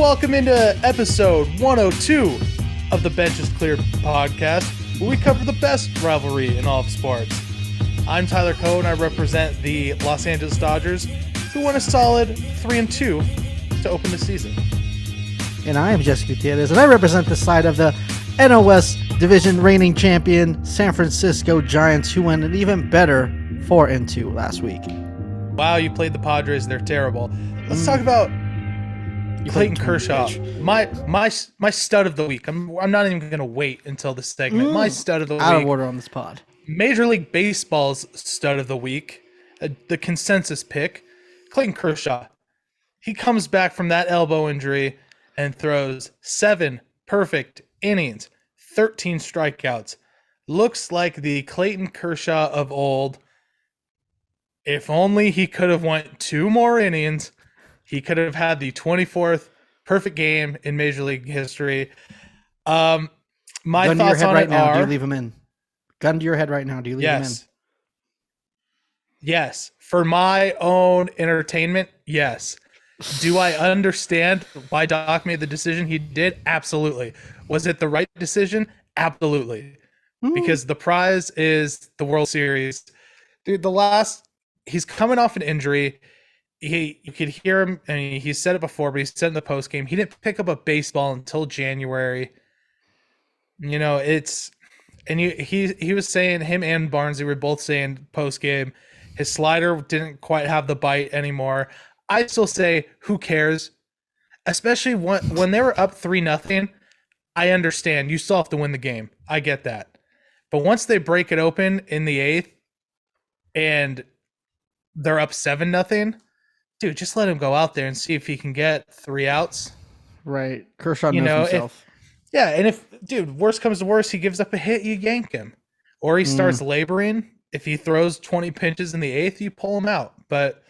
welcome into episode 102 of the Bench is Clear podcast, where we cover the best rivalry in all of sports. I'm Tyler Coe, and I represent the Los Angeles Dodgers, who won a solid 3-2 to open the season. And I am Jesse Gutierrez, and I represent the side of the NOS Division reigning champion San Francisco Giants, who went an even better 4-2 last week. Wow, you played the Padres. They're terrible. Let's talk about Clayton Kershaw. My stud of the week. I'm not even going to wait until this segment. My stud of the week. Out of order on this pod. Major League Baseball's stud of the week. The consensus pick. Clayton Kershaw. He comes back from that elbow injury and throws 7 perfect innings, 13 strikeouts. Looks like the Clayton Kershaw of old. If only he could have went 2 more innings, he could have had the 24th perfect game in Major League history. My Gun thoughts to your head on right it now. are, Do you leave him in? Gun to your head right now. Do you leave him in? Yes. For my own entertainment, yes. Do I understand why Doc made the decision he did? Absolutely. Was it the right decision? Absolutely. Because the prize is the World Series. Dude, he's coming off an injury. You could hear him, and he said it before, but he said in the post game, he didn't pick up a baseball until January. You know, he was saying, him and Barnes, they were both saying post game, his slider didn't quite have the bite anymore. I still say, who cares? Especially when they were up 3-0, I understand. You still have to win the game. I get that. But once they break it open in the 8th and they're up 7-0, dude, just let him go out there and see if he can get 3 outs. Right. Kershaw knows himself. And if, dude, worst comes to worst, he gives up a hit, you yank him. Or he starts laboring. If he throws 20 pitches in the 8th, you pull him out. But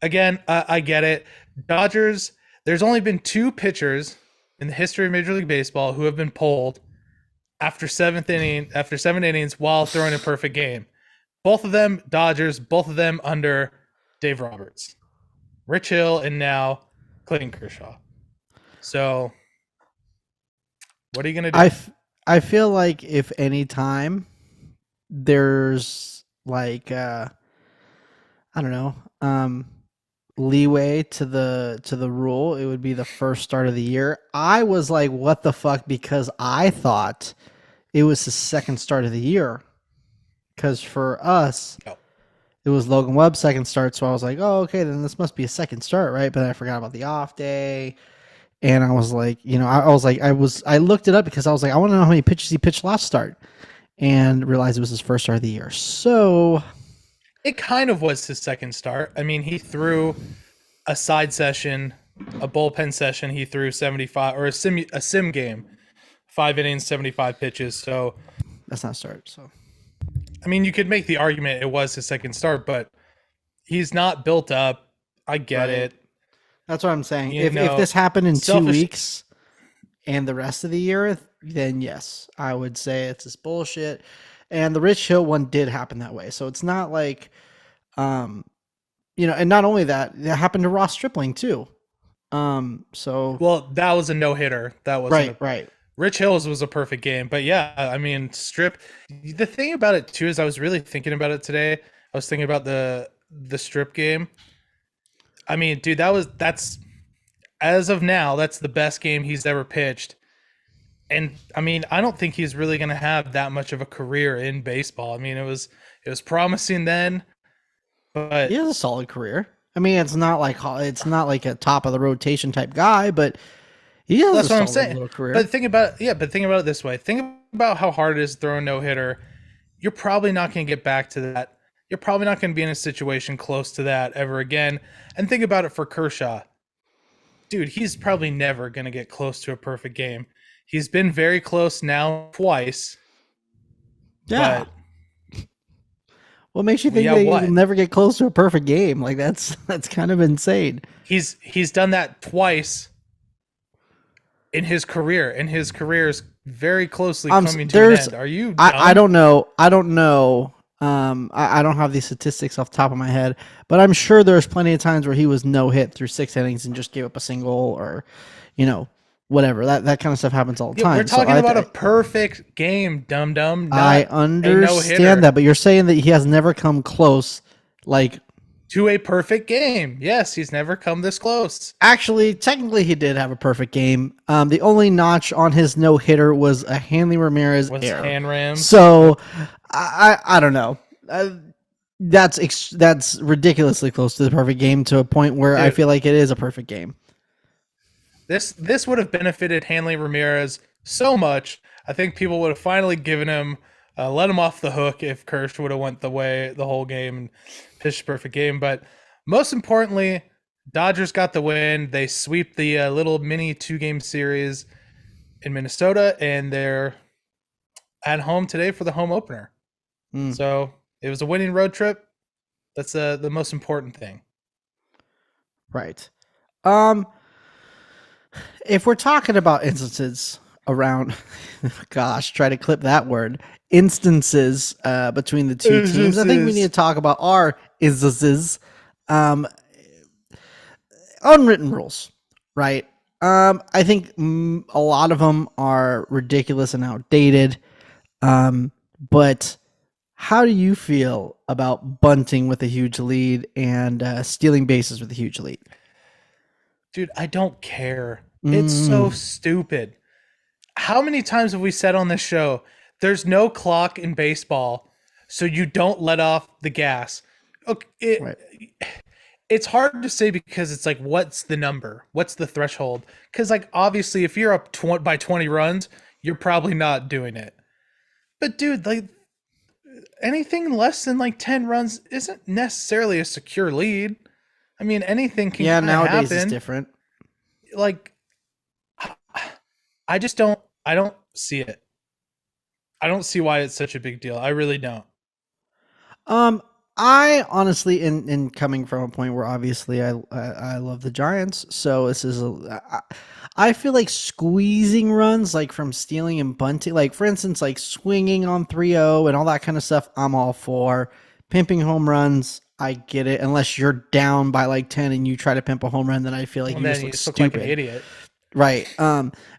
again, I get it. Dodgers, there's only been 2 pitchers in the history of Major League Baseball who have been pulled after 7 innings while throwing a perfect game. Both of them Dodgers, both of them under Dave Roberts. Rich Hill and now Clayton Kershaw. So what are you going to do? I feel like if any time there's like I don't know, leeway to the rule, it would be the first start of the year. I was like, what the fuck? Because I thought it was the second start of the year. Because for us, it was Logan Webb's second start. So I was like, oh, okay, then this must be a second start, right? But I forgot about the off day. And I was like, I looked it up because I was like, I want to know how many pitches he pitched last start. And realized it was his first start of the year. So it kind of was his second start. I mean, he threw a side session, a bullpen session. He threw 75 or a sim game, 5 innings, 75 pitches. So that's not a start. So, I mean, you could make the argument it was his second start, but he's not built up. I get it. That's what I'm saying. If this happened in 2 weeks and the rest of the year, then yes, I would say it's this bullshit. And the Rich Hill one did happen that way. So it's not like, and not only that, it happened to Ross Stripling too. Well, that was a no-hitter. That was right. Rich Hill's was a perfect game. But yeah, I mean, the thing about it too is I was really thinking about it today. I was thinking about the strip game. I mean, dude, that's as of now, that's the best game he's ever pitched. And I mean, I don't think he's really going to have that much of a career in baseball. I mean, it was promising then, but he has a solid career. I mean, it's not like a top of the rotation type guy, but he has that's a what I'm solid saying. little career. But think about it this way. Think about how hard it is to throw a no-hitter. You're probably not going to get back to that. You're probably not going to be in a situation close to that ever again. And think about it for Kershaw. Dude, he's probably never going to get close to a perfect game. He's been very close now twice. Yeah. What makes you think that you'll never get close to a perfect game? Like that's kind of insane. He's done that twice in his career, and his career is very closely coming to an end. Are you dumb? I don't know I don't have these statistics off the top of my head, but I'm sure there's plenty of times where he was no hit through 6 innings and just gave up a single or, you know, whatever. That kind of stuff happens all the Yeah, we're time. So talking about a perfect game, dum dum, I not a no hitter. understand that, but you're saying that he has never come close. Like, To a perfect game. Yes, he's never come this close. actually, technically, he did have a perfect game. The only notch on his no hitter was a Hanley Ramirez Was error. hand rams. So I don't know. That's ridiculously close to the perfect game, to a point where I Dude. feel like it is a perfect game. This would have benefited Hanley Ramirez so much. I think people would have finally given him, let him off the hook if Kershaw would have went the way the whole game and pitched a perfect game. But most importantly, Dodgers got the win. They sweep the little mini 2-game series in Minnesota, and they're at home today for the home opener. Mm. So it was a winning road trip. That's the most important thing. Right. If we're talking about instances around, gosh, try to clip that word, instances between the two teams, I think we need to talk about our instances, unwritten rules, right? I think a lot of them are ridiculous and outdated. But how do you feel about bunting with a huge lead and stealing bases with a huge lead? Dude, I don't care. It's so stupid. How many times have we said on this show, there's no clock in baseball, so you don't let off the gas? Okay, Right. it's hard to say because it's like, what's the number? What's the threshold? Because, like, obviously, if you're up by 20 runs, you're probably not doing it. But, dude, like, anything less than like 10 runs isn't necessarily a secure lead. I mean, anything can kind of Nowadays happen. it's different. Like, I don't see it. I don't see why it's such a big deal. I really don't. I honestly, in coming from a point where obviously I love the Giants, so this is I feel like squeezing runs, like from stealing and bunting, like for instance, like swinging on 3-0 and all that kind of stuff, I'm all for. Pimping home runs, I get it, unless you're down by like 10 and you try to pimp a home run, then I feel like And you then just you look just look like stupid. an idiot. Right.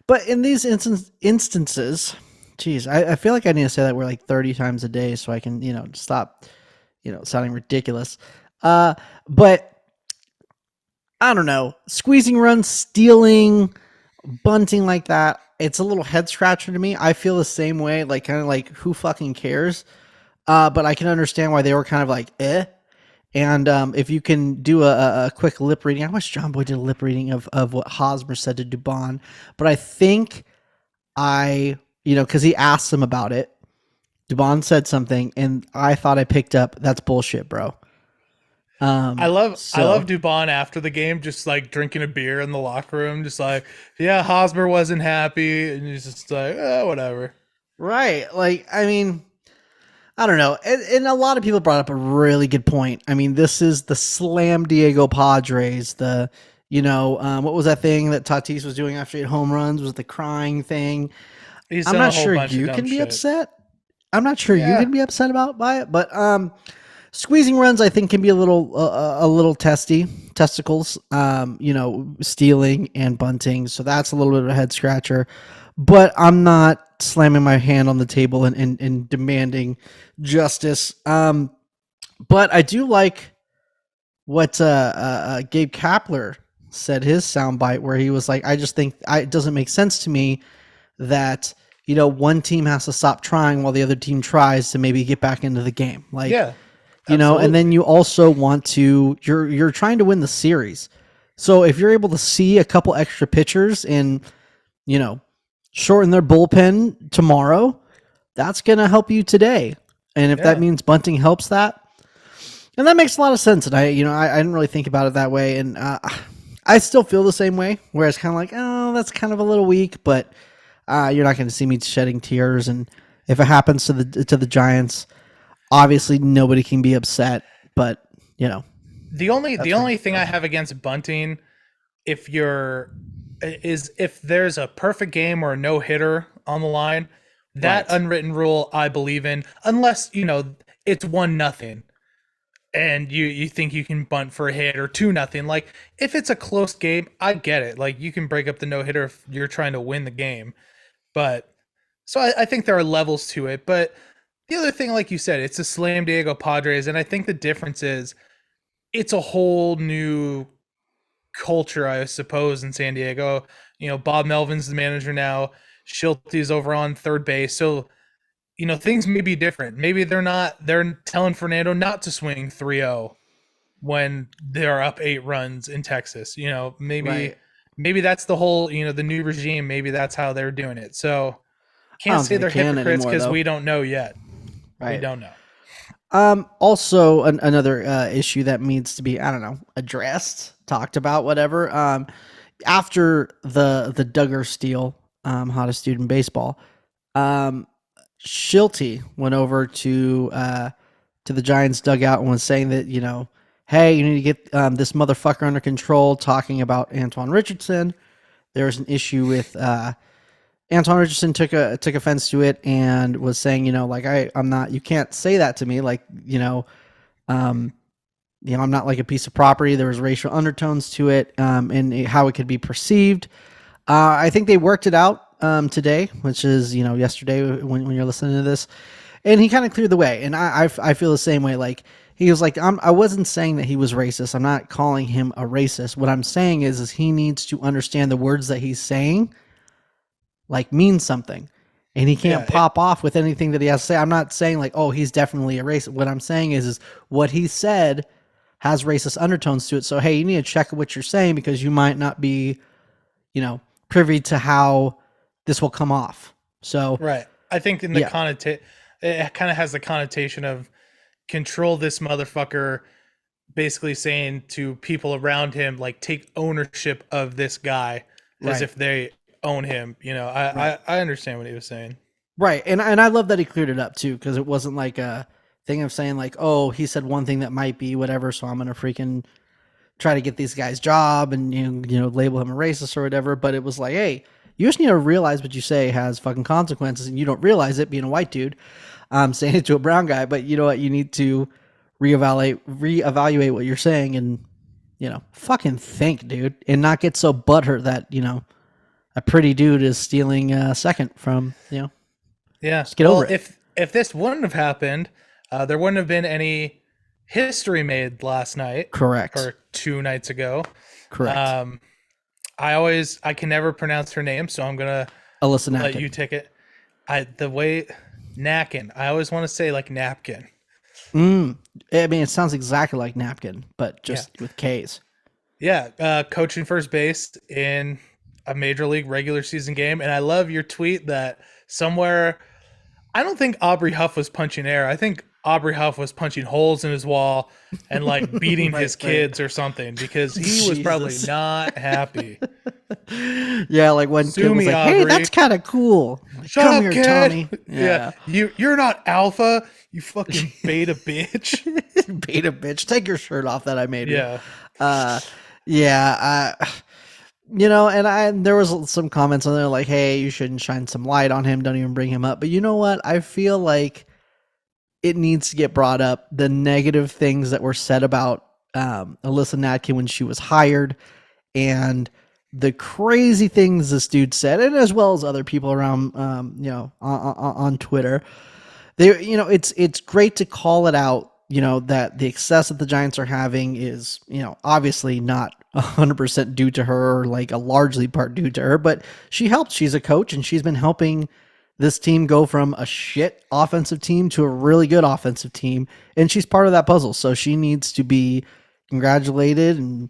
But in these instances, geez, I feel like I need to say that we're like 30 times a day so I can, stop, sounding ridiculous. But I don't know, squeezing runs, stealing, bunting like that, it's a little head scratcher to me. I feel the same way, like kind of like who fucking cares? But I can understand why they were kind of like, eh. And if you can do a quick lip reading, I wish John Boy did a lip reading of what Hosmer said to Dubon, but I think because he asked him about it, Dubon said something, and I thought I picked up, that's bullshit, bro. I love Dubon after the game, just like drinking a beer in the locker room, just like, yeah, Hosmer wasn't happy, and he's just like, whatever. Right. Like, I mean, I don't know. And a lot of people brought up a really good point. I mean, this is the Slam Diego Padres. What was that thing that Tatis was doing after he had home runs? Was the crying thing? He's I'm done a not whole sure bunch of you dumb can be shit. upset. I'm not sure you Yeah. can be upset by it, but squeezing runs I think can be a little testicles. Stealing and bunting, so that's a little bit of a head scratcher. But I'm not slamming my hand on the table and demanding justice. But I do like what Gabe Kapler said, his soundbite, where he was like, I just think it doesn't make sense to me that one team has to stop trying while the other team tries to maybe get back into the game. Like, Yeah. and then you also want to, you're trying to win the series. So if you're able to see a couple extra pitchers and, shorten their bullpen tomorrow, that's going to help you today. And if that means bunting helps that, and that makes a lot of sense. And I didn't really think about it that way. And I still feel the same way, where it's kind of like, oh, that's kind of a little weak, but you're not going to see me shedding tears. And if it happens to the Giants, obviously nobody can be upset, but the only thing I have against bunting, if there's a perfect game or a no hitter on the line, that unwritten rule I believe in, unless it's 1-0 and you think you can bunt for a hit, or 2-0. Like, if it's a close game, I get it. Like, you can break up the no-hitter if you're trying to win the game. But so I think there are levels to it. But the other thing, like you said, it's a Slam Diego Padres, and I think the difference is it's a whole new culture, I suppose, in San Diego. Bob Melvin's the manager now. Schilte's over on third base. So, things may be different. Maybe they're telling Fernando not to swing 3-0 when they're up 8 runs in Texas. Maybe Right. maybe that's the whole, the new regime. Maybe that's how they're doing it. So I can't don't say think they're they can hypocrites anymore, because though. we don't know yet. We Right. don't know. Also, another issue that needs to be, I don't know, addressed, talked about, whatever. After the Duggar steal, hottest dude in baseball, Schilt went over to the Giants dugout and was saying that, hey, you need to get this motherfucker under control. Talking about Anton Richardson, there was an issue with Anton Richardson took offense to it and was saying, like, I'm not, you can't say that to me, like, I'm not like a piece of property. There was racial undertones to it, and how it could be perceived. I think they worked it out today, which is yesterday when you're listening to this, and he kind of cleared the way. And I feel the same way. Like, he was like, I wasn't saying that he was racist. I'm not calling him a racist. What I'm saying is he needs to understand the words that he's saying like mean something, and he can't pop off with anything that he has to say. I'm not saying like, oh, he's definitely a racist. What I'm saying is what he said has racist undertones to it. So, hey, you need to check what you're saying because you might not be, privy to how this will come off. So, right. I think in the it kind of has the connotation of control this motherfucker, basically saying to people around him, like, take ownership of this guy as if they own him. I understand what he was saying. Right. And I love that he cleared it up too, because it wasn't like a thing of saying like, oh, he said one thing that might be whatever, so I'm gonna freaking try to get these guys job and label him a racist or whatever. But it was like, hey, you just need to realize what you say has fucking consequences, and you don't realize it being a white dude saying it to a brown guy. But you know what? You need to reevaluate what you're saying, and fucking think, dude, and not get so butthurt that a pretty dude is stealing second from Yeah. Just get over it. If this wouldn't have happened, there wouldn't have been any history made last night. Correct. Or 2 nights ago. Correct. I can never pronounce her name, so I'm gonna Alyssa Nakken. let you take it. Nakken. I always want to say like napkin. I mean, it sounds exactly like napkin, but just with K's. Yeah, coaching first base in a major league regular season game, and I love your tweet that somewhere, I don't think Aubrey Huff was punching air. I think Aubrey Huff was punching holes in his wall and like beating his kids or something, because he was probably not happy. Yeah, like when Sue kid was me, like, "Hey, Aubrey. that's kind of cool. Shut Come up, here, kid." Tommy." Yeah, you're not alpha. You fucking beta bitch. Beta bitch. Take your shirt off that I made. Yeah. And there was some comments on there like, hey, you shouldn't shine some light on him. Don't even bring him up. But you know what? I feel like it needs to get brought up. The negative things that were said about Alyssa Nakken when she was hired, and the crazy things this dude said, and as well as other people around, on Twitter. It's great to call it out. That the excess that the Giants are having is, obviously not 100% due to her, or like a largely part due to her, but she helped. She's a coach, and she's been helping this team go from a shit offensive team to a really good offensive team, and she's part of that puzzle. So she needs to be congratulated, and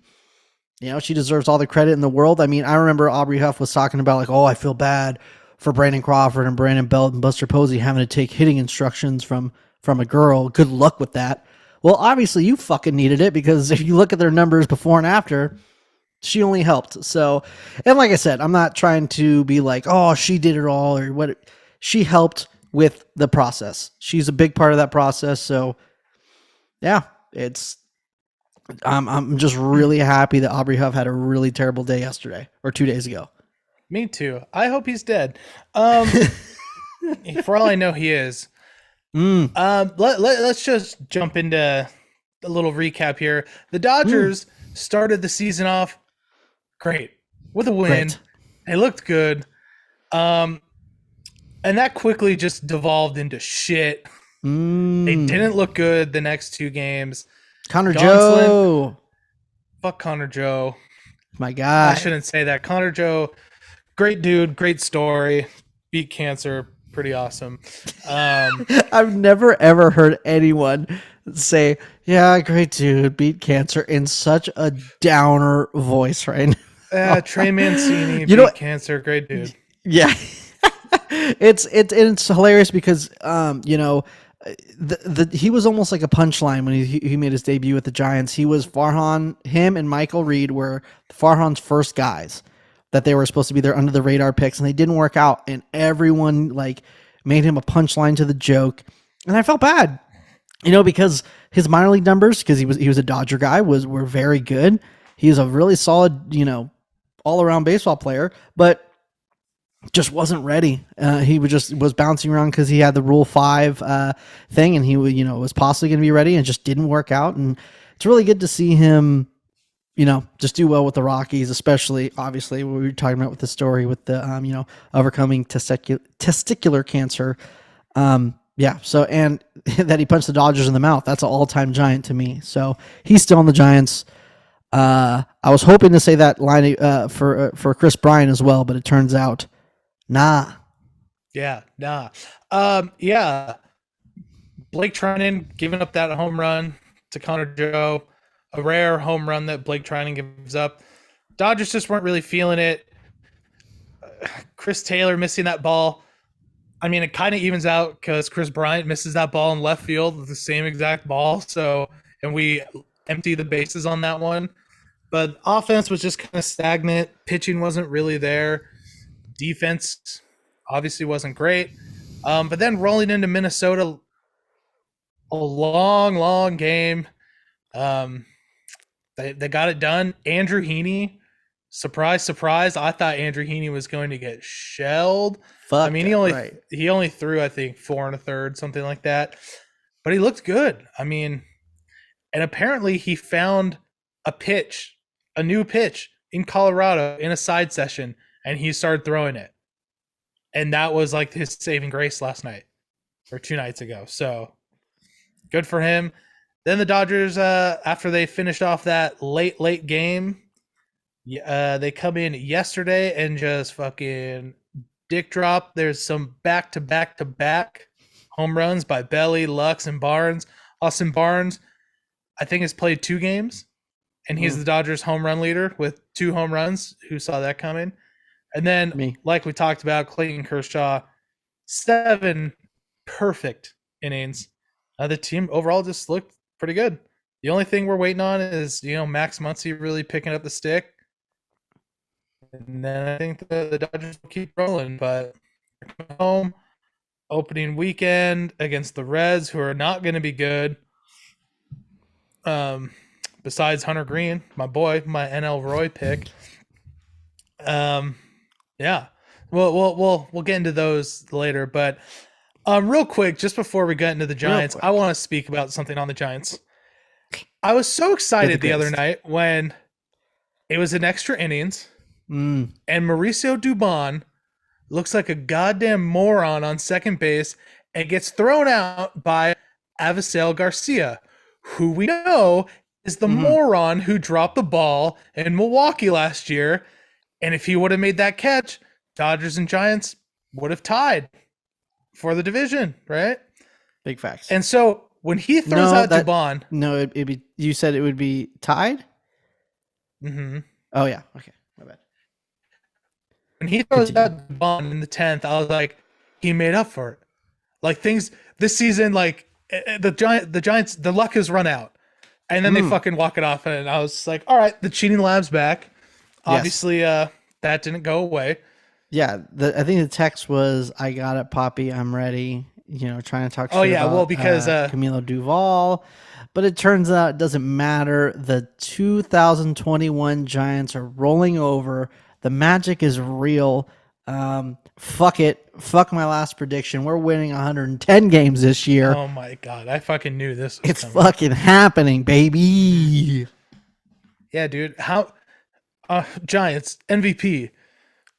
she deserves all the credit in the world. I mean, I remember Aubrey Huff was talking about like, oh, I feel bad for Brandon Crawford and Brandon Belt and Buster Posey having to take hitting instructions from a girl. Good luck with that. Well, obviously you fucking needed it, because if you look at their numbers before and after, she only helped. So, and like I said, I'm not trying to be like, oh, she did it all or what. She helped with the process. She's a big part of that process. So yeah, I'm just really happy that Aubrey Huff had a really terrible day yesterday or 2 days ago. Me too. I hope he's dead. For all I know, he is. Mm, Let's just jump into a little recap here. The Dodgers started the season off great with a win. great. They looked good. Um, and that quickly just devolved into shit. They didn't look good the next two games. Connor Gonsolin, Joe. fuck Connor Joe. My I guy. shouldn't say that. Connor Joe, great dude, great story. Beat cancer, pretty awesome. I've never ever heard anyone say, "Yeah, great dude, beat cancer" in such a downer voice right now. Trey Mancini, You beat know, cancer, great dude. yeah, it's hilarious because he was almost like a punchline when he made his debut with the Giants. He was him and Michael Reed were Farhan's first guys that they were supposed to be their under the radar picks, and they didn't work out, and everyone like made him a punchline to the joke, and I felt bad, because his minor league numbers, because he was a Dodger guy, were very good. He was a really solid, all around baseball player, but just wasn't ready. He was bouncing around because he had the Rule 5 thing, and he was possibly going to be ready, and just didn't work out. And it's really good to see him, just do well with the Rockies, especially obviously what we were talking about with the story with the overcoming testicular cancer. Yeah. So, and that he punched the Dodgers in the mouth. That's an all-time Giant to me. So he's still on the Giants. I was hoping to say that line for Chris Bryant as well, but it turns out, nah. Yeah, nah. Yeah. Blake Trinan giving up that home run to Connor Joe, a rare home run that Blake Trinan gives up. Dodgers just weren't really feeling it. Chris Taylor missing that ball. I mean, it kind of evens out because Chris Bryant misses that ball in left field with the same exact ball. So, and we empty the bases on that one. But offense was just kind of stagnant. Pitching wasn't really there. Defense obviously wasn't great. But then rolling into Minnesota, a long game. They got it done. Andrew Heaney, surprise. I thought Andrew Heaney was going to get shelled. Fuck. I mean, he only threw, I think, 4 1/3, something like that. But he looked good. I mean, and apparently he found a new pitch in Colorado in a side session, and he started throwing it. And that was like his saving grace last night or 2 nights ago. So good for him. Then the Dodgers, after they finished off that late game, they come in yesterday and just fucking dick drop. There's some back home runs by Belly, Lux, and Barnes. Austin Barnes, I think, has played 2 games, and he's the Dodgers home run leader with 2 home runs. Who saw that coming? And then, like we talked about, Clayton Kershaw, 7 perfect innings. The team overall just looked pretty good. The only thing we're waiting on is, Max Muncy really picking up the stick. And then I think the Dodgers will keep rolling. But home, opening weekend against the Reds, who are not going to be good. Besides Hunter Green, my boy, my NL Roy pick. Yeah. We'll get into those later, but real quick, just before we get into the Giants, I want to speak about something on the Giants. I was so excited the other night when it was an extra innings, and Mauricio Dubon looks like a goddamn moron on second base and gets thrown out by Avisail Garcia, who we know is the moron who dropped the ball in Milwaukee last year. And if he would have made that catch, Dodgers and Giants would have tied for the division, right? Big facts. And so when he throws out Dubon, it'd be. You said it would be tied. Mm-hmm. Oh yeah. Okay, my bad. When he throws out Dubon in the 10th, I was like, he made up for it. Like things this season, like the Giants, the luck has run out, and then they fucking walk it off, and I was just like, all right, the cheating lab's back. Obviously, that didn't go away. Yeah, I think the text was, "I got it, Poppy. I'm ready." Trying to talk. Oh yeah, about, well because Camilo Duvall, but it turns out it doesn't matter. The 2021 Giants are rolling over. The magic is real. Fuck it. Fuck my last prediction. We're winning 110 games this year. Oh my god, I fucking knew this was It's coming. fucking happening, baby. Yeah, dude. How Giants MVP,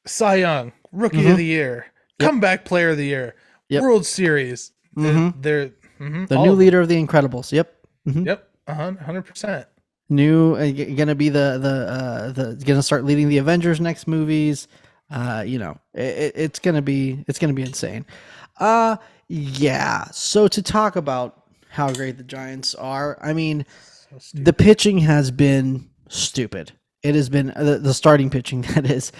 Cy Young, Rookie of the Year, Yep. Comeback Player of the Year, Yep. World Series. Mhm. They're The new leader of the Incredibles. Yep. Yep, 100%. New gonna be the gonna start leading the Avengers next movies. It's gonna be insane. Yeah. So to talk about how great the Giants are, I mean, the pitching has been stupid. It has been the starting pitching, that is.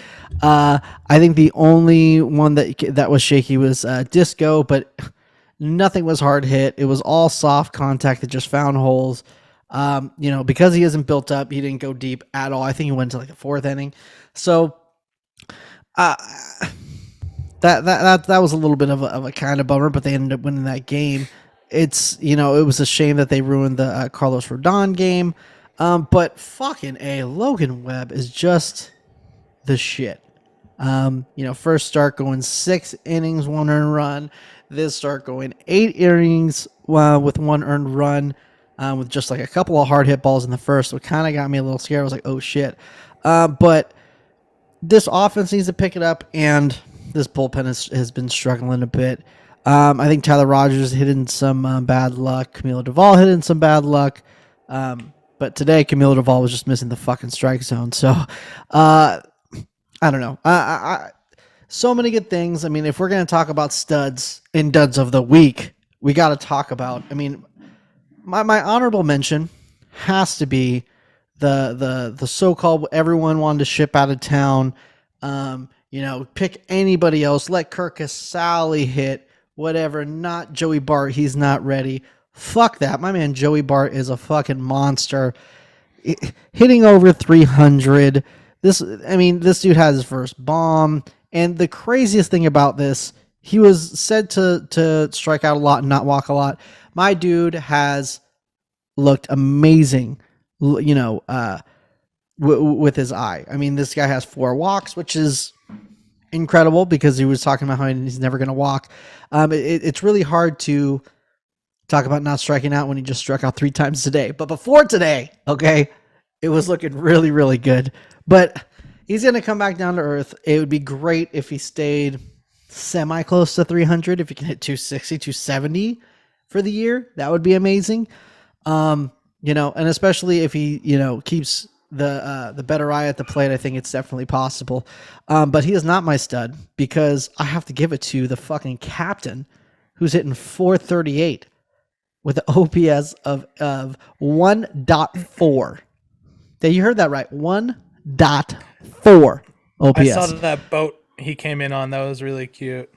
I think the only one that was shaky was Disco, but nothing was hard hit. It was all soft contact that just found holes. Because he isn't built up, he didn't go deep at all. I think he went to like the fourth inning. So that was a little bit of a kind of bummer, but they ended up winning that game. It was a shame that they ruined the Carlos Rodon game. But fucking Logan Webb is just the shit. First start going 6 innings, 1 earned run. This start going 8 innings with 1 earned run, with just like a couple of hard hit balls in the first. So it kind of got me a little scared. I was like, oh shit. But this offense needs to pick it up, and this bullpen has been struggling a bit. I think Tyler Rogers hit in some bad luck. Camilo Duvall hit in some bad luck. But today, Camilo Duvall was just missing the fucking strike zone. So, I don't know. So many good things. I mean, if we're going to talk about studs and duds of the week, we got to talk about, I mean, my honorable mention has to be the so-called everyone wanted to ship out of town. Pick anybody else. Let Kirk Casale hit, whatever. Not Joey Bart. He's not ready. Fuck that. My man Joey Bart is a fucking monster. Hitting over 300. This dude has his first bomb. And the craziest thing about this, he was said to strike out a lot and not walk a lot. My dude has looked amazing, with his eye. I mean, this guy has 4 walks, which is incredible because he was talking about how he's never going to walk. It's really hard to talk about not striking out when he just struck out 3 times today. But before today, okay, it was looking really, really good. But he's going to come back down to earth. It would be great if he stayed semi-close to 300. If he can hit 260, 270 for the year, that would be amazing. And especially if he, keeps the better eye at the plate, I think it's definitely possible. But he is not my stud because I have to give it to the fucking captain who's hitting 438 with an OPS of 1.4. Yeah, you heard that right. 1.4 OPS. I saw that boat he came in on. That was really cute.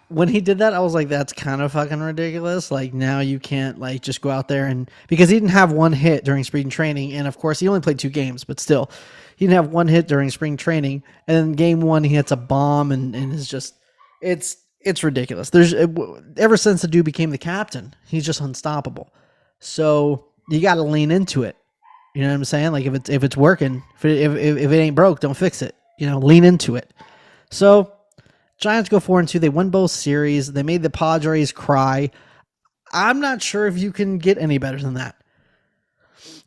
When he did that, I was like, that's kind of fucking ridiculous. Like, now you can't, like, just go out there and... Because he didn't have 1 hit during spring training, and of course, he only played 2 games, but still, he didn't have 1 hit during spring training, and then game 1, he hits a bomb, and it's just... It's ridiculous. Ever since the dude became the captain, he's just unstoppable. So, you got to lean into it. You know what I'm saying? Like, if it's working, if it ain't broke, don't fix it. Lean into it. So... Giants go 4-2. They won both series. They made the Padres cry. I'm not sure if you can get any better than that.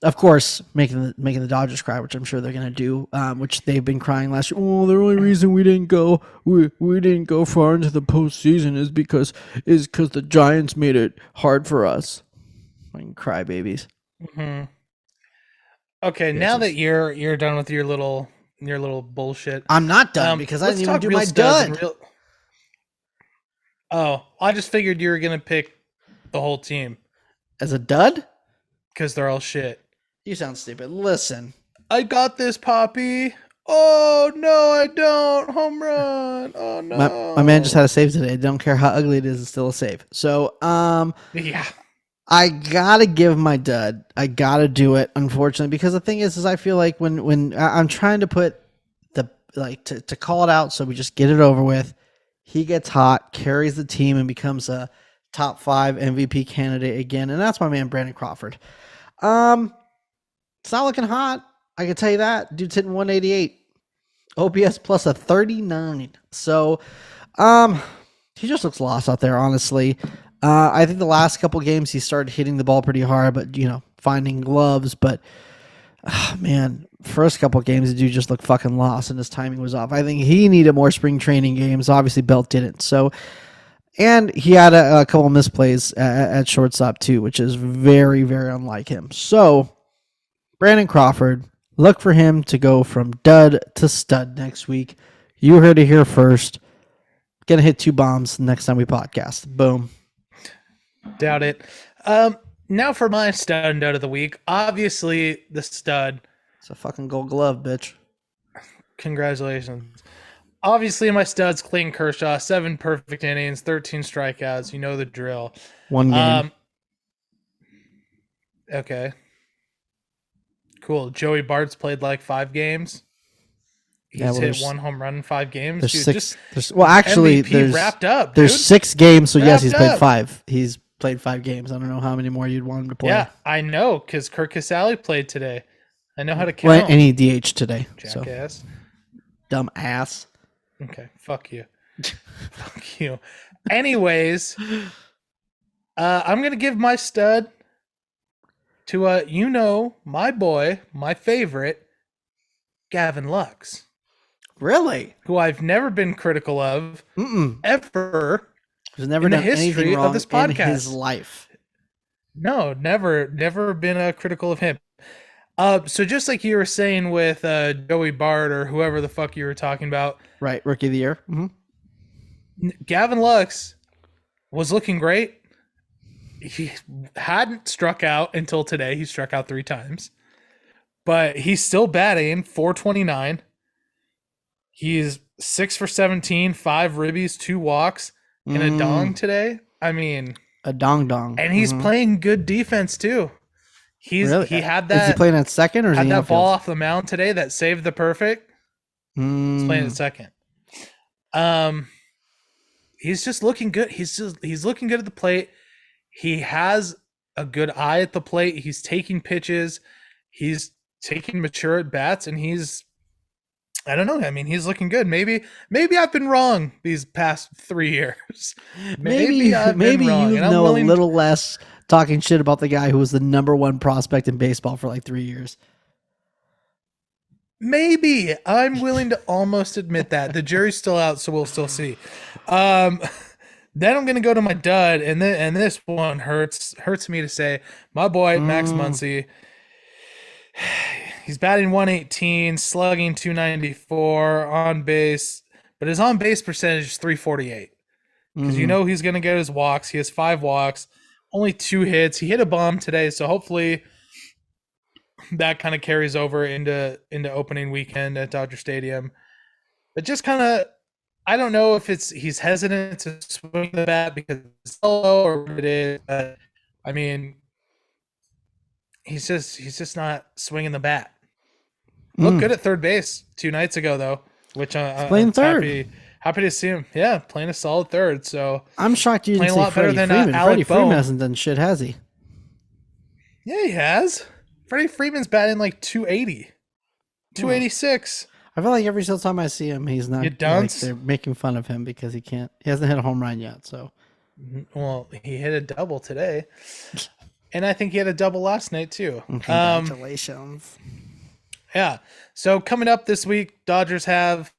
Of course, making the Dodgers cry, which I'm sure they're gonna do, which they've been crying last year. Oh, the only reason we didn't go far into the postseason is because the Giants made it hard for us. Fucking crybabies. Mm-hmm. Okay, now that you're done with your little bullshit, I'm not done because I didn't even do my dud. I just figured you were gonna pick the whole team as a dud because they're all shit. You sound stupid. Listen, I got this, Poppy. Oh no, I don't. Home run. Oh no. My man just had a save today. I don't care how ugly it is, it's still a save. So yeah. I gotta give my dud. I gotta do it, unfortunately, because the thing is I feel like when I'm trying to put to call it out, so we just get it over with. He gets hot, carries the team, and becomes a top 5 MVP candidate again, and that's my man Brandon Crawford. It's not looking hot. I can tell you that. Dude's hitting 188. OPS plus a 39. So, he just looks lost out there, honestly. I think the last couple games he started hitting the ball pretty hard, but finding gloves. But man, first couple games the dude just looked fucking lost, and his timing was off. I think he needed more spring training games. Obviously, Belt didn't. So, and he had a couple misplays at shortstop too, which is very, very unlike him. So, Brandon Crawford, look for him to go from dud to stud next week. You heard it here first. Gonna hit 2 bombs next time we podcast. Boom. Doubt it. Now for my stud and dud of the week. Obviously, the stud. It's a fucking Gold Glove, bitch. Congratulations. Obviously, my stud's Clayton Kershaw. 7 perfect innings, 13 strikeouts. You know the drill. 1 game. Okay. Cool. Joey Bart's played like 5 games. He's hit 1 home run in 5 games. There's dude, 6. Well, actually, MVP wrapped up. There's dude. 6 games. So yes, he's played up. 5. He's played 5 games. I don't know how many more you'd want him to play. Yeah, I know because Kirk Casale played today. I know how to count. Well, and he DH today. Jackass. So. Dumb ass. Okay, fuck you. Fuck you. Anyways, I'm gonna give my stud to my boy, my favorite, Gavin Lux. Really? Who I've never been critical of ever. He's never done anything wrong of this podcast in his life. No, never been critical of him. So just like you were saying with Joey Bart or whoever the fuck you were talking about. Right, Rookie of the Year. Mm-hmm. Gavin Lux was looking great. He hadn't struck out until today. He struck out 3 times. But he's still batting .429. He's 6 for 17, 5 ribbies, 2 walks, and a dong today. I mean, a dong. And he's playing good defense too. He had that. Is he playing at second or is he that ball off the mound today that saved the perfect? He's playing at second. He's just looking good. He's looking good at the plate. He has a good eye at the plate. He's taking pitches. He's taking mature at bats, and I don't know. I mean, he's looking good. Maybe I've been wrong these past 3 years. Maybe I've been wrong, you know a little less talking shit about the guy who was the number 1 prospect in baseball for like 3 years. Maybe I'm willing to almost admit that. The jury's still out, so we'll still see. Then I'm gonna go to my dud, and this one hurts me to say. My boy Max Muncy. He's batting .118, slugging .294, on base, but his on base percentage is .348. Because he's going to get his walks. He has 5 walks, only 2 hits. He hit a bomb today, so hopefully that kind of carries over into opening weekend at Dodger Stadium. But just kind of, I don't know if he's hesitant to swing the bat because it's solo or what it is. But I mean, he's just not swinging the bat. Looked good at third base 2 nights ago, though, which I'm playing third. Happy to see him. Yeah, playing a solid third. So I'm shocked you didn't say Freddie Freeman. Freddie Freeman hasn't done shit, has he? Yeah, he has. Freddie Freeman's batting like 280, 286. I feel like every single time I see him, he's not. They're making fun of him because he hasn't hit a home run yet. So, well, he hit a double today, and I think he had a double last night too. Congratulations. Yeah. So coming up this week, Dodgers have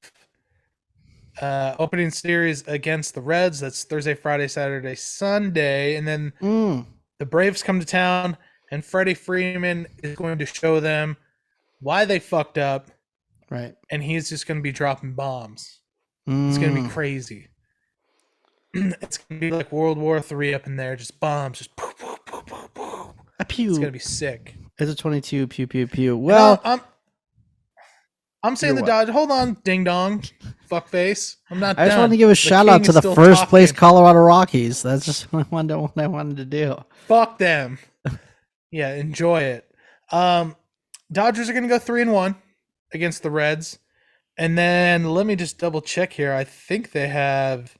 opening series against the Reds. That's Thursday, Friday, Saturday, Sunday. And then the Braves come to town, and Freddie Freeman is going to show them why they fucked up. Right. And he's just going to be dropping bombs. It's going to be crazy. It's going to be like World War III up in there. Just bombs. Just poof, poof, poof, poof, poof. Pew. It's going to be sick. It's a 22. Pew, pew, pew. Well, I'm saying the Dodgers. Hold on, ding dong, fuckface. I'm not. I just wanted to give a shout out to the first place Colorado Rockies. That's just what I wanted to do. Fuck them. Yeah, enjoy it. Dodgers are gonna go 3-1 against the Reds, and then let me just double check here. I think they have.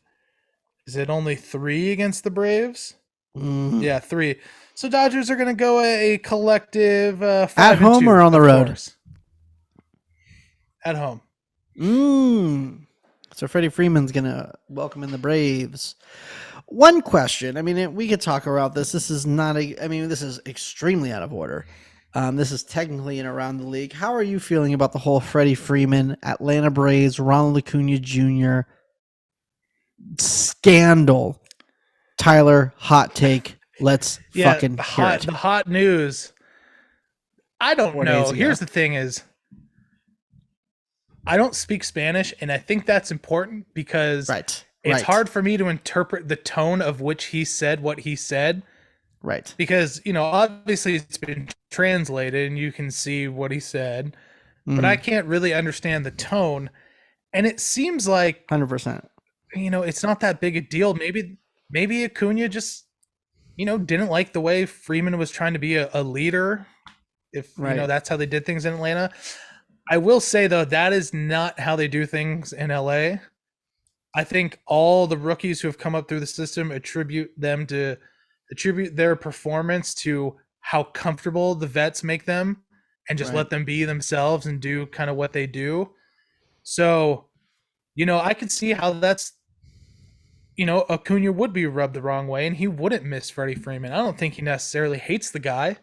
Is it only 3 against the Braves? Yeah, 3. So Dodgers are gonna go a collective 5-2 at home or on the road. At home. So Freddie Freeman's gonna welcome in the Braves. One question. I mean, we could talk about this. This is not this is extremely out of order. This is technically in around the league. How are you feeling about the whole Freddie Freeman, Atlanta Braves, Ronald Acuna Jr. scandal? Tyler, hot take. Let's fucking hear it. The hot news. I don't know. Here's the thing is, I don't speak Spanish, and I think that's important because it's hard for me to interpret the tone of which he said what he said. Right. Because, obviously it's been translated and you can see what he said, but I can't really understand the tone. And it seems like 100%. It's not that big a deal. Maybe Acuna just, didn't like the way Freeman was trying to be a leader. If, that's how they did things in Atlanta. I will say, though, that is not how they do things in LA. I think all the rookies who have come up through the system attribute their performance to how comfortable the vets make them and just let them be themselves and do kind of what they do. So, I could see how that's, Acuna would be rubbed the wrong way and he wouldn't miss Freddie Freeman. I don't think he necessarily hates the guy.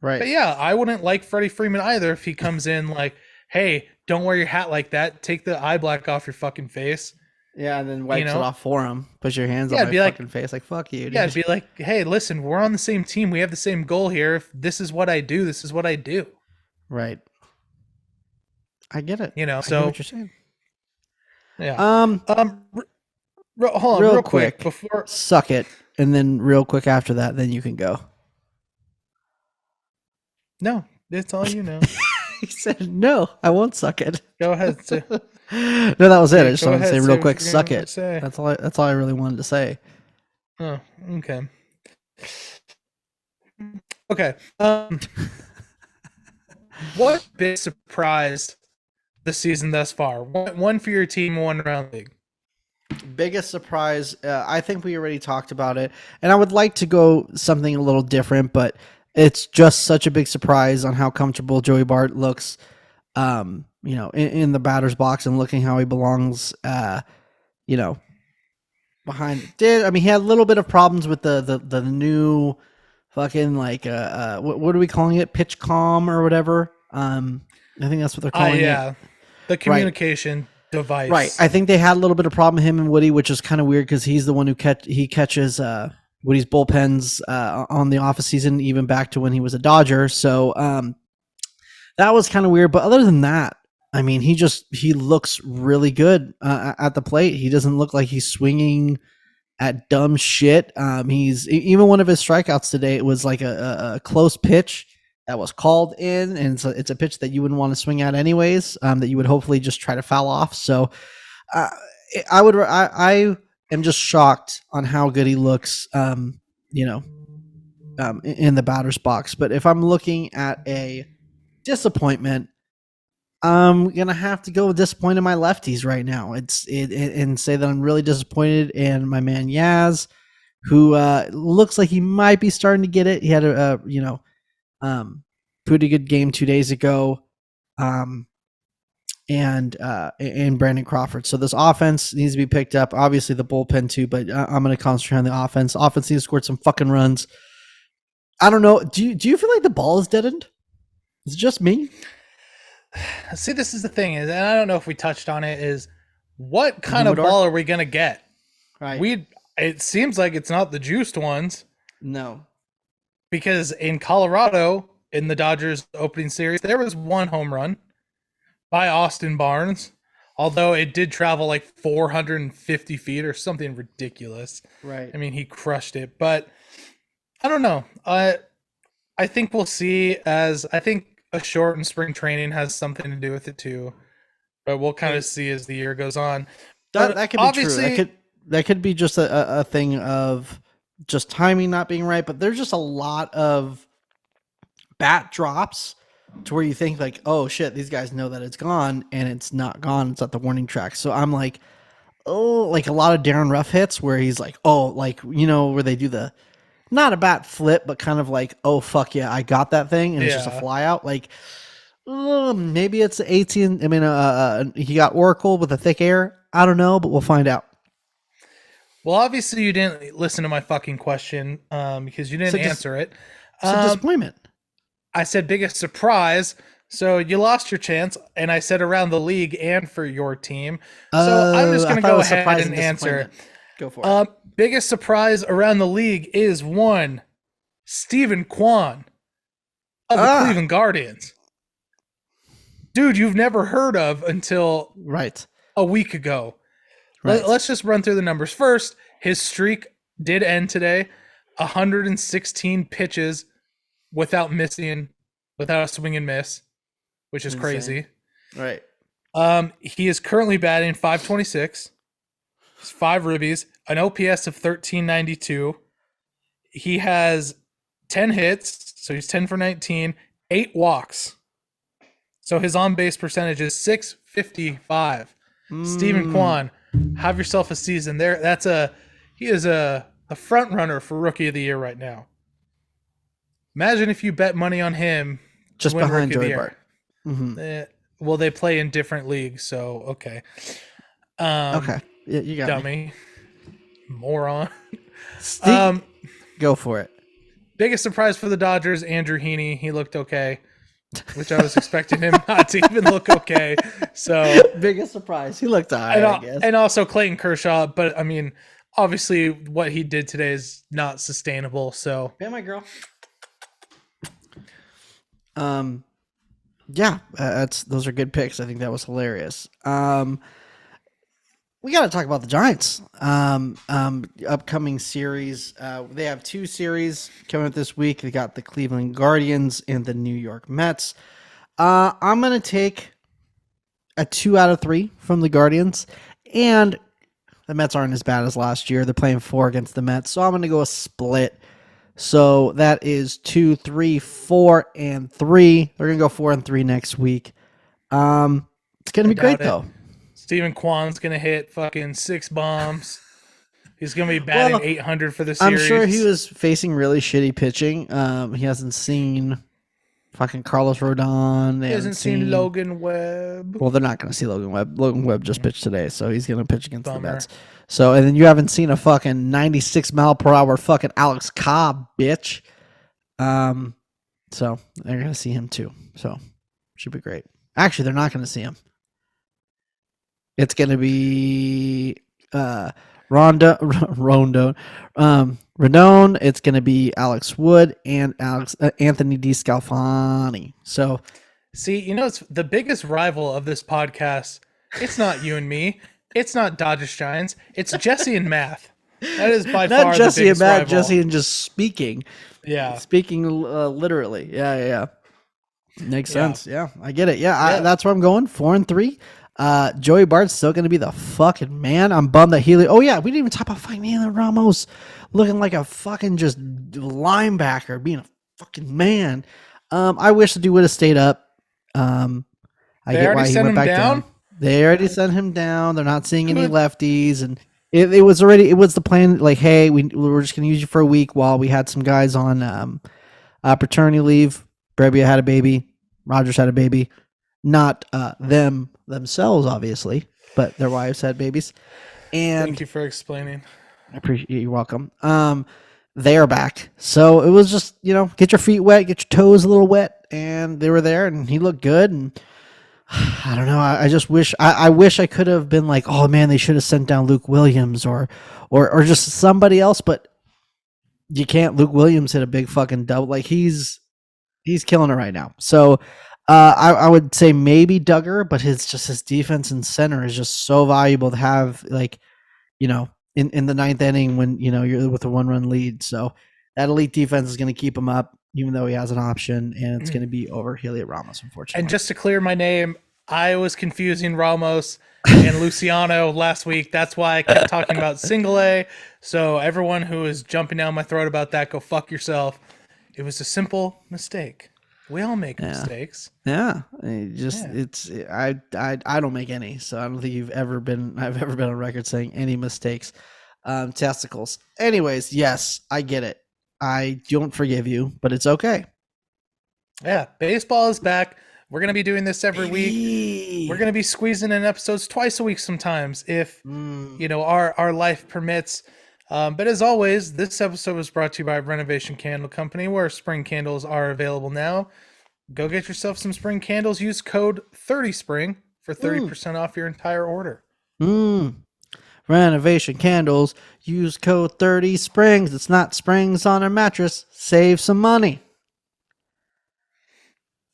Right. But yeah, I wouldn't like Freddie Freeman either if he comes in like, hey, don't wear your hat like that. Take the eye black off your fucking face. Yeah, and then wipes it off for him. Put your hands on my fucking face. Like, fuck you, dude. Yeah, it'd be like, hey, listen, we're on the same team. We have the same goal here. If this is what I do, this is what I do. Right. I get it. So I get what you're saying. Yeah. Hold on, real quick before suck it, and then real quick after that, then you can go. No, that's all you know. He said, "No, I won't suck it." Go ahead. No, that was it. I just wanted to say real quick, suck it. That's all I really wanted to say. Oh, okay. Okay. What big surprise this season thus far? One for your team, one around the league. Biggest surprise, I think we already talked about it, and I would like to go something a little different, but it's just such a big surprise on how comfortable Joey Bart looks, in the batter's box and looking how he belongs, behind. He had a little bit of problems with the new fucking what are we calling it? Pitch calm or whatever. I think that's what they're calling it. The communication device. Right. I think they had a little bit of problem, him and Woody, which is kind of weird because he's the one who catches Woody's bullpens on the off season, even back to when he was a Dodger. So that was kind of weird. But other than that, he looks really good at the plate. He doesn't look like he's swinging at dumb shit. He's even one of his strikeouts today. It was like a close pitch that was called in, and it's a pitch that you wouldn't want to swing at anyways. That you would hopefully just try to foul off. So I am just shocked on how good he looks. In the batter's box. But if I'm looking at a disappointment, I'm gonna have to go disappoint in my lefties right now. And say that I'm really disappointed in my man Yaz, who looks like he might be starting to get it. He had a pretty good game 2 days ago, and Brandon Crawford. So this offense needs to be picked up. Obviously the bullpen too, but I'm gonna concentrate on the offense. Offense needs to score some fucking runs. I don't know. Do you feel like the ball is deadened? Is it just me? See, this is the thing, and I don't know if we touched on it, is what kind of ball are we going to get? Right. It seems like it's not the juiced ones. No. Because in Colorado, in the Dodgers opening series, there was one home run by Austin Barnes, although it did travel like 450 feet or something ridiculous. Right. He crushed it, but I don't know. I think we'll see, as I think a shortened spring training has something to do with it too, but we'll kind of see as the year goes on. That could be true. That could be just a thing of just timing not being right, but there's just a lot of bat drops to where you think like, oh shit, these guys know that it's gone, and it's not gone. It's at the warning track. So I'm like, oh, like a lot of Darren Ruff hits where he's like, oh, like, where they do the, not a bat flip, but kind of like, oh fuck yeah, I got that thing, and it's just a fly out. Like, Maybe it's 18. I mean, he got Oracle with a thick air. I don't know, but we'll find out. Well, obviously you didn't listen to my fucking question because you didn't answer it. It's a disappointment. I said biggest surprise, so you lost your chance, and I said around the league and for your team. So I'm just going to go ahead and answer. Go for it. Biggest surprise around the league is one, Stephen Kwan of the Cleveland Guardians. Dude, you've never heard of until a week ago. Right. Let's just run through the numbers. First, his streak did end today. 116 pitches without missing, without a swing and miss, which is crazy. Right. He is currently batting .526. 5 ribbies, an OPS of 1392. He has 10 hits, so he's 10 for 19, 8 walks. So his on-base percentage is .655. Stephen Kwan, have yourself a season there. He is a front runner for Rookie of the Year right now. Imagine if you bet money on him just behind Joey Bart. Mm-hmm. Well, they play in different leagues, so okay. Okay. Yeah, you got dummy. Moron. Go for it. Biggest surprise for the Dodgers, Andrew Heaney. He looked okay, which I was expecting him not to even look okay. So biggest surprise. He looked all right, I guess. And also Clayton Kershaw, but I mean, obviously what he did today is not sustainable. So yeah, my girl. Yeah, those are good picks. I think that was hilarious. We got to talk about the Giants. Upcoming series. They have 2 series coming up this week. They got the Cleveland Guardians and the New York Mets. I'm going to take a 2 out of 3 from the Guardians. And the Mets aren't as bad as last year. They're playing 4 against the Mets. So I'm going to go a split. So that is 2, 3, 4, and 3. They're going to go 4 and 3 next week. It's going to be great, though. Stephen Kwan's going to hit fucking 6 bombs. He's going to be batting 800 for the series. I'm sure he was facing really shitty pitching. He hasn't seen fucking Carlos Rodon. He hasn't seen Logan Webb. Well, they're not going to see Logan Webb. Logan Webb just pitched today, so he's going to pitch against the Mets. So, and then you haven't seen a fucking 96 mile per hour fucking Alex Cobb, bitch. So they're going to see him too. So should be great. Actually, they're not going to see him. It's going to be Rodon. It's going to be Alex Wood and Anthony DeScalfani. So, see, it's the biggest rival of this podcast. It's not you and me. It's not Dodgers Giants. It's Jesse and Math. That is by far not Jesse the biggest and Math. rival. Jesse and just speaking. Yeah, speaking literally. Yeah. Makes sense. Yeah, I get it. Yeah, that's where I'm going. 4 and 3. Joey Bart's still going to be the fucking man. I'm bummed that Heliot. Oh yeah, we didn't even talk about fucking Heliot Ramos looking like a fucking just linebacker, being a fucking man. I wish the dude would have stayed up. I get why he went back down. They already sent him down. They're not seeing any lefties, and it was the plan. Like, hey, we were just going to use you for a week while we had some guys on paternity leave. Brebbia had a baby. Rogers had a baby. Not themselves, obviously, but their wives had babies. And thank you for explaining. I appreciate you. You're welcome. They are back. So it was just, get your feet wet, get your toes a little wet, and they were there, and he looked good. And I don't know. I just wish I could have been like, oh man, they should have sent down Luke Williams or just somebody else, but you can't. Luke Williams hit a big fucking double. Like he's killing it right now. So I would say maybe Duggar, but his defense and center is just so valuable to have, like, in the 9th inning when, you're with a 1-run lead. So that elite defense is going to keep him up, even though he has an option, and it's going to be over Heliot Ramos, unfortunately. And just to clear my name, I was confusing Ramos and Luciano last week. That's why I kept talking about single A. So everyone who is jumping down my throat about that, go fuck yourself. It was a simple mistake. We all make mistakes. Yeah. I don't make any. So I don't think I've ever been on record saying any mistakes. Testicles. Anyways, yes, I get it. I don't forgive you, but it's okay. Yeah. Baseball is back. We're going to be doing this every week. We're going to be squeezing in episodes twice a week sometimes if, our life permits. But as always, this episode was brought to you by Renovation Candle Company, where spring candles are available now. Go get yourself some spring candles. Use code 30spring for 30% off your entire order. Renovation Candles. Use code 30springs. It's not springs on a mattress. Save some money.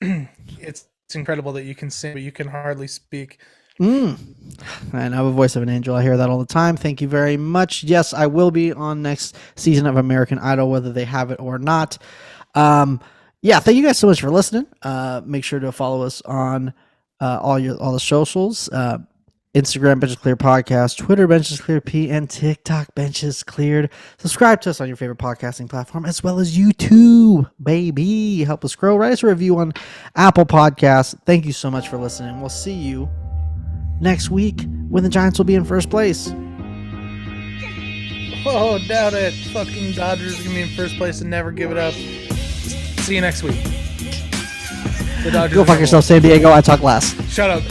It's incredible that you can sing, but you can hardly speak. I have a voice of an angel. I hear that all the time. Thank you very much. Yes, I will be on next season of American Idol, whether they have it or not. Thank you guys so much for listening. Make sure to follow us on all the socials. Instagram, Benches Clear Podcast, Twitter, Benches Clear P, and TikTok, Benches Cleared. Subscribe to us on your favorite podcasting platform, as well as YouTube, baby. Help us grow. Write us a review on Apple Podcasts. Thank you so much for listening. We'll see you next week when the Giants will be in first place. Oh, doubt it. Fucking Dodgers are going to be in first place and never give it up. See you next week. The Dodgers Go fuck yourself, San Diego. I talk less. Shut up.